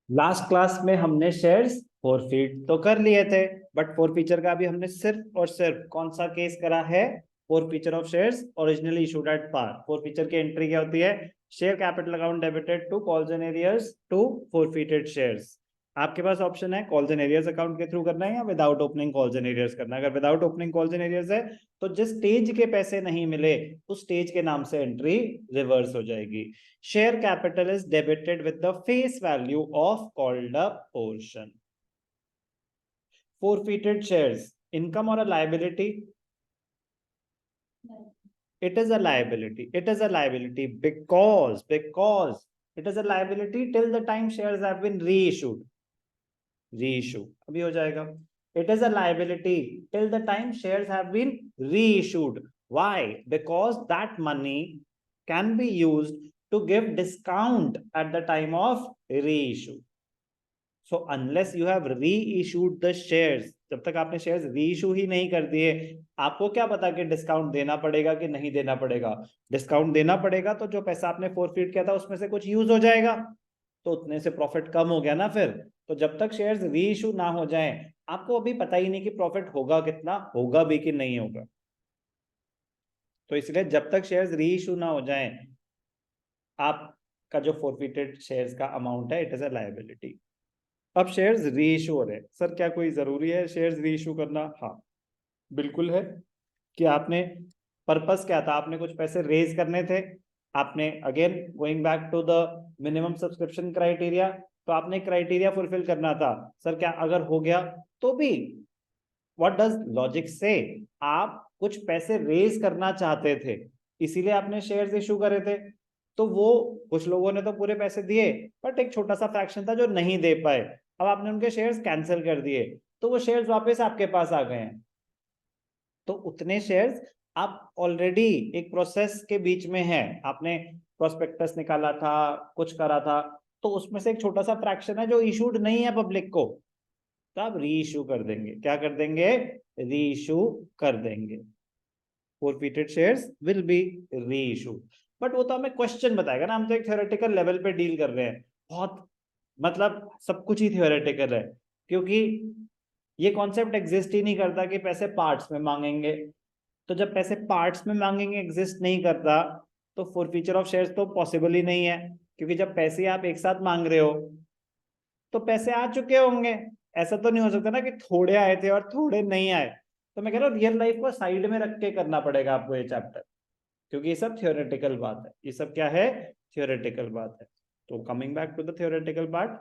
Last class में हमने shares forfeit तो कर लिए थे, बट फॉरफीचर का भी हमने सिर्फ और सिर्फ कौन सा केस करा है? Forfeiture of shares originally issued at par. Forfeiture की एंट्री क्या होती है? Share capital account debited to calls and arrears to forfeited shares. आपके पास ऑप्शन है कॉल्स एंड एरियर्स अकाउंट के थ्रू करना है या without opening calls and arrears करना है। अगर without opening calls and arrears है तो जिस स्टेज के पैसे नहीं मिले उस स्टेज के नाम से एंट्री रिवर्स हो जाएगी। Share capital is debited with the face value of called up portion. Forfeited shares, income or a liability? It is a liability. It is a liability because it is a liability till the time shares have been reissued. Reissue अभी हो जाएगा. It is a liability till the time shares have been reissued. Why? Because that money can be used to give discount at the time of reissue. So unless you have reissued the shares, जब तक आपने shares reissue ही नहीं कर दिए, आपको क्या पता कि डिस्काउंट देना पड़ेगा कि नहीं देना पड़ेगा? डिस्काउंट देना पड़ेगा तो जो पैसा आपने फोरफीट किया था उसमें से कुछ यूज हो जाएगा, तो उतने से प्रॉफिट कम हो गया ना फिर। तो जब तक शेयर्स रीइशू ना हो जाएं, आपको अभी पता ही नहीं कि प्रॉफिट होगा कितना, होगा भी कि नहीं होगा। तो इसलिए जब तक शेयर्स रीइशू ना हो जाएं, आपका जो फोरफिटेड शेयर्स का अमाउंट है इट इज अ लायबिलिटी। अब शेयर्स रीइशू हो रहे हैं, सर क्या कोई जरूरी है शेयर्स रीइशू करना? हाँ बिल्कुल है। कि आपने पर्पस क्या था? आपने कुछ पैसे रेज करने थे, आपने again going back to the minimum subscription criteria, तो आपने क्राइटेरिया फुलफिल करना था। सर क्या अगर हो गया तो भी व्हाट डज लॉजिक से? आप कुछ पैसे रेज करना चाहते थे इसीलिए आपने शेयर्स इशू करे थे। तो वो कुछ लोगों ने तो पूरे पैसे दिए, बट एक छोटा सा फ्रैक्शन था जो नहीं दे पाए, अब आपने उनके शेयर्स कैंसिल कर दिए, तो वो शेयर्स वापस आपके पास आ गए हैं। तो उतने शेयर्स आप ऑलरेडी एक प्रोसेस के बीच में है, आपने प्रोस्पेक्टस निकाला था, कुछ करा था, तो उसमें से एक छोटा सा फ्रैक्शन है जो इशूड नहीं है पब्लिक को, तो आप री इशू कर देंगे। क्या कर देंगे? री इशू कर देंगे। forfeited shares will be reissued। But वो तो हमें क्वेश्चन बताएगा ना, हम तो एक थ्योरेटिकल लेवल पे डील कर रहे हैं, बहुत मतलब सब कुछ ही थ्योरेटिकल है, क्योंकि ये कॉन्सेप्ट एग्जिस्ट ही नहीं करता कि पैसे पार्ट्स में मांगेंगे। तो जब पैसे पार्ट्स में मांगेंगे एग्जिस्ट नहीं करता, तो फॉरफीचर ऑफ शेयर्स तो पॉसिबल ही नहीं है, क्योंकि जब पैसे आप एक साथ मांग रहे हो तो पैसे आ चुके होंगे। ऐसा तो नहीं हो सकता ना कि थोड़े आए थे और थोड़े नहीं आए। तो मैं कह रहा हूँ रियल लाइफ को साइड में रख के करना पड़ेगा आपको ये चैप्टर, क्योंकि ये सब थियोरेटिकल बात है। ये सब क्या है? थियोरेटिकल बात है। तो coming back to the theoretical part,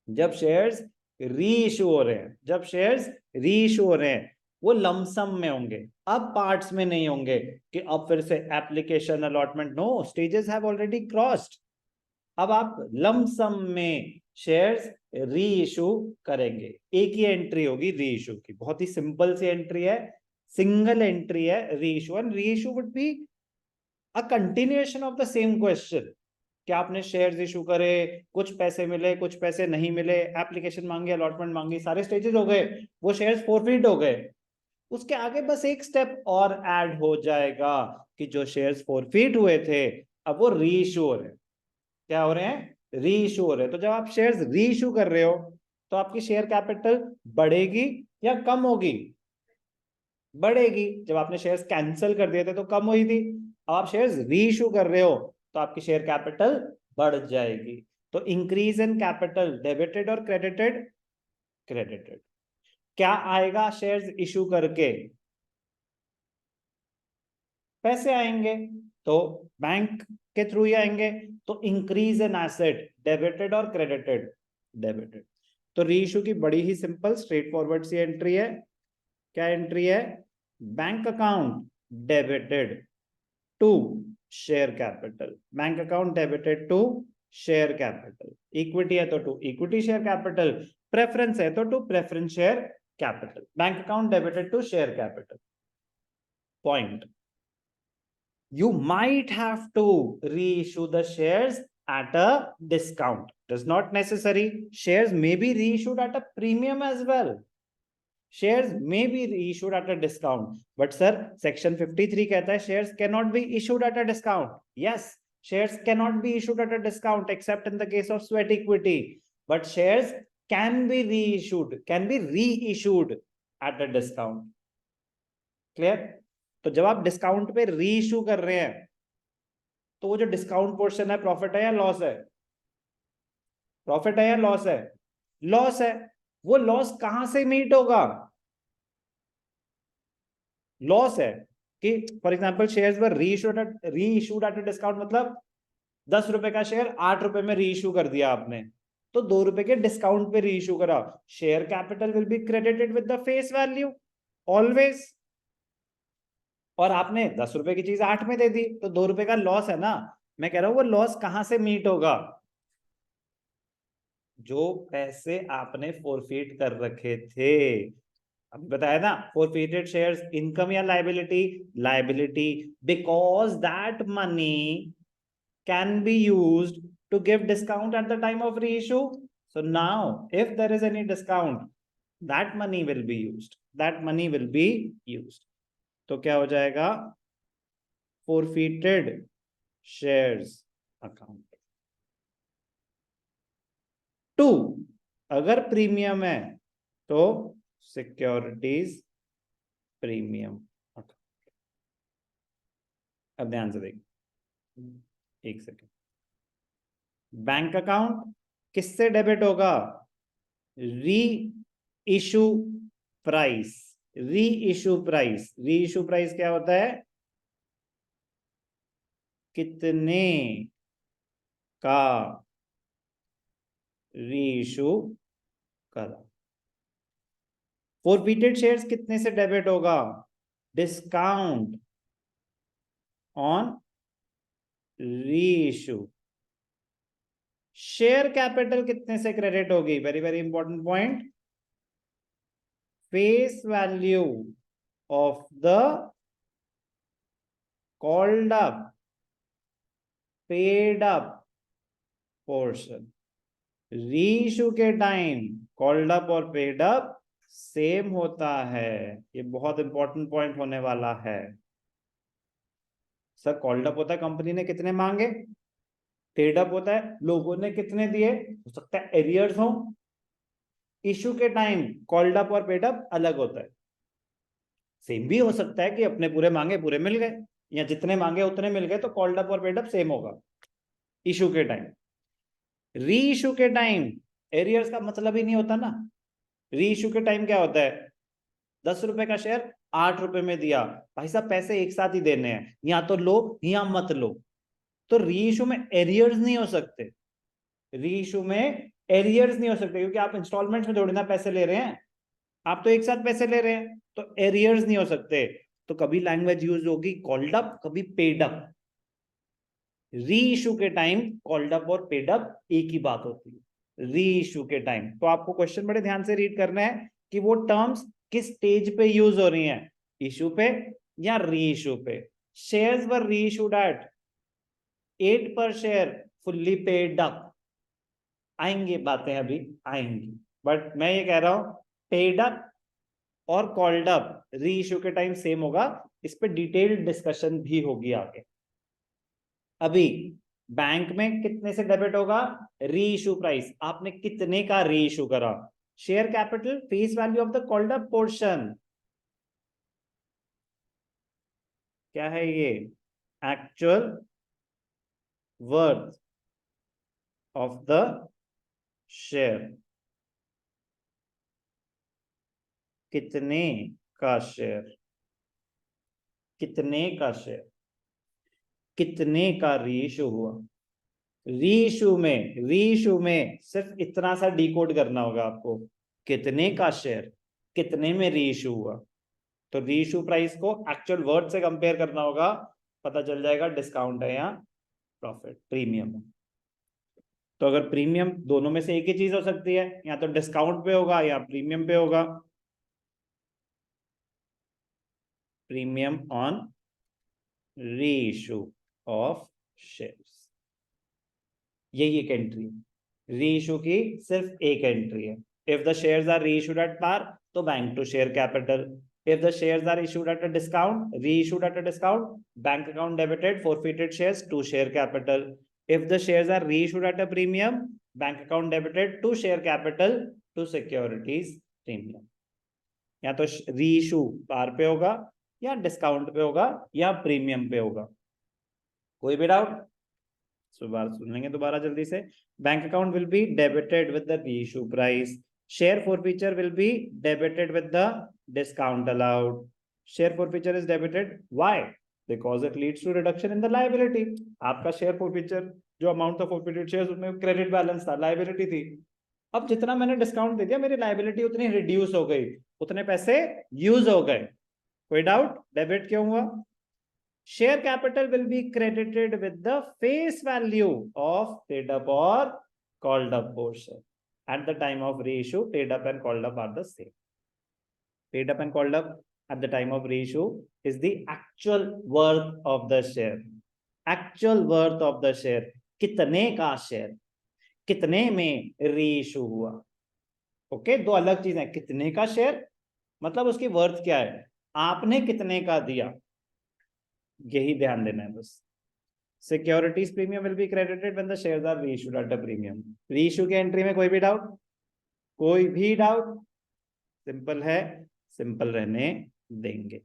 जब शेयर्स री इशू हो रहे हैं, जब शेयर्स री इशू हो रहे हैं, वो लमसम में होंगे, अब पार्ट्स में नहीं होंगे कि अब फिर से application allotment, no, stages have already crossed. अब आप लमसम में शेयर्स री इशू करेंगे। एक ही एंट्री होगी री इशू की, बहुत ही सिंपल सी एंट्री है, सिंगल एंट्री है री issue. And re issue would be a continuation of the same question कि आपने शेयर्स इशू करे, कुछ पैसे मिले, कुछ पैसे नहीं मिले, एप्लीकेशन मांगी, अलॉटमेंट मांगी, सारे स्टेजेस हो गए, वो शेयर्स फॉरफिट हो गए। उसके आगे बस एक स्टेप और ऐड हो जाएगा कि जो शेयर्स फॉरफिट हुए थे अब वो री इशू हो रहे हैं। क्या हो रहे हैं? री इशू हो रहे हैं। तो जब आप शेयर्स री इशू कर रहे हो तो आपकी शेयर कैपिटल बढ़ेगी या कम होगी? बढ़ेगी। जब आपने शेयर्स कैंसिल कर दिए थे तो कम हुई थी, अब आप शेयर्स री इशू कर रहे हो तो आपकी शेयर कैपिटल बढ़ जाएगी। तो इंक्रीज इन कैपिटल डेबिटेड और क्रेडिटेड? क्रेडिटेड। क्या आएगा शेयर्स इशू करके? पैसे आएंगे, तो बैंक के थ्रू ही आएंगे। तो इंक्रीज इन एसेट डेबिटेड और क्रेडिटेड? डेबिटेड। तो रीइशू की बड़ी ही सिंपल स्ट्रेट फॉरवर्ड सी एंट्री है। क्या एंट्री है? Bank account debited to share capital, bank account debited to share capital. Equity है तो to equity share capital, preference है तो to preference share capital. Bank account debited to share capital. Point, you might have to reissue the shares at a discount. Does not necessary. Shares may be reissued at a premium as well. Shares may be reissued at a discount. But sir, section 53 कहता है shares cannot be issued at a discount. Yes, shares cannot be issued at a discount except in the case of sweat equity. but shares can be reissued at a discount. Clear? तो जब आप discount पे री issue कर रहे हैं तो वो जो डिस्काउंट पोर्शन है प्रॉफिट है या लॉस है? प्रॉफिट है या लॉस है? लॉस है। वो लॉस कहां से मीट होगा? लॉस है कि फॉर एग्जांपल शेयर्स वर री इशूड एट अ डिस्काउंट, मतलब 10 रुपए का शेयर 8 रुपए में री इशू कर दिया आपने, तो 2 रुपए के डिस्काउंट पे री इशू करा। Share capital will be credited with the face value always. और आपने 10 रुपए की चीज 8 में दे दी तो 2 रुपए का लॉस है ना। मैं कह रहा हूं वो लॉस कहां से मीट होगा? जो पैसे आपने फोरफीट कर रखे थे। अभी बताया ना, forfeited shares इनकम या liability? Liability, because that money can be used to give discount at the time of reissue. So now if there is any discount, that money will be used, तो क्या हो जाएगा? forfeited shares account. 2, अगर premium है तो securities premium account. अब ध्यान से देखिए, एक सेकेंड। बैंक अकाउंट किससे डेबिट होगा? री इशू प्राइस। री इशू प्राइस क्या होता है? कितने का री इशू करा। फोरफीटेड शेयर्स कितने से डेबिट होगा? डिस्काउंट ऑन री इशू। शेयर कैपिटल कितने से क्रेडिट होगी? Very very important point. Face value of the called up paid up portion. री इशू के टाइम कॉल्ड अप और पेड अप सेम होता है। ये बहुत इंपॉर्टेंट पॉइंट होने वाला है। सर कॉल्ड अप होता है कंपनी ने कितने मांगे, पेड अप होता है लोगों ने कितने दिए। हो सकता है एरियर्स हो। इशू के टाइम कॉल्ड अप और पेड अप अलग होता है। सेम भी हो सकता है कि अपने पूरे मांगे पूरे मिल गए, या जितने मांगे उतने मिल गए, तो कॉल्ड अप और पेड अप सेम होगा इशू के टाइम। री इशू के टाइम एरियर्स का मतलब ही नहीं होता ना। री इशू के टाइम क्या होता है? 10 रुपए का शेयर 8 रुपए में दिया, भाई साहब पैसे एक साथ ही देने हैं, या तो लो या मत लो। तो री इशू में एरियर्स नहीं हो सकते। री इशू में एरियर्स नहीं हो सकते क्योंकि आप इंस्टॉलमेंट में थोड़ी ना पैसे ले रहे हैं, आप तो एक साथ पैसे ले रहे हैं, तो एरियर्स नहीं हो सकते। तो कभी लैंग्वेज यूज होगी कॉल्ड अप, कभी पेड अप। री इशू के टाइम कॉल्ड अप और पेड अप एक ही बात होती है री इशू के टाइम। तो आपको क्वेश्चन बड़े ध्यान से रीड करना है कि वो टर्म्स किस स्टेज पे यूज हो रही हैं, इशू पे या री इशू पे। शेयर्स वर री इशूड एट 8 पर शेयर फुल्ली पेड अप। आएंगे बातें, अभी आएंगी, बट मैं ये कह रहा हूं पेड अप और कॉल्ड अप री इशू के टाइम सेम होगा। इस पे डिटेल्ड डिस्कशन भी होगी आगे। अभी बैंक में कितने से डेबिट होगा? री इशू प्राइस। आपने कितने का री इशू करा? Share capital face value of the called up portion. क्या है ये? Actual worth of the share. कितने का शेयर, कितने का शेयर, कितने का री इशू हुआ। री इशू में सिर्फ इतना सा डिकोड करना होगा आपको, कितने का शेयर कितने में री इशू हुआ। तो री इशू प्राइस को एक्चुअल वर्ड से कंपेयर करना होगा, पता चल जाएगा डिस्काउंट है या प्रॉफिट, प्रीमियम है। तो अगर प्रीमियम, दोनों में से एक ही चीज हो सकती है, या तो डिस्काउंट पे होगा या प्रीमियम पे होगा। प्रीमियम ऑन री इशू ऑफ शेयर्स, यही एक एंट्री है। री इशू की सिर्फ एक एंट्री है। If the shares are reissued at par तो bank to share capital. If the shares are issued at a discount, reissued at a discount, bank account debited, forfeited shares to share capital. If the shares are reissued at a premium, bank account debited to share capital to securities premium. या तो री issue पार पे होगा, या discount पे होगा, या premium पे होगा। कोई भी डाउट? सुन लेंगे दोबारा जल्दी से। Bank account will be debited with the reissue price, share forfeiture will be debited with the discount allowed. Share forfeiture is debited, why? Because it leads to reduction in the liability. आपका share forfeiture जो amount of forfeited shares, उसमें credit balance था, liability थी। अब जितना मैंने discount दे दिया, मेरी लायबिलिटी उतनी रिड्यूस हो गई, उतने पैसे यूज हो गए। कोई डाउट? डेबिट क्यों हुआ? Share capital will be credited with the face value of paid up or called up portion. At the time of reissue, paid up and called up are the same. Paid up and called up at the time of reissue is the actual worth of the share. Actual worth of the share. कितने का share, कितने में reissue हुआ। Okay, दो अलग चीजें। कितने का शेयर मतलब उसकी वर्थ क्या है, आपने कितने का दिया, यही ध्यान देना है बस। Securities premium will be credited when the shares are reissued at a premium. Reissue के एंट्री में कोई भी डाउट? कोई भी डाउट? सिंपल है, सिंपल रहने देंगे।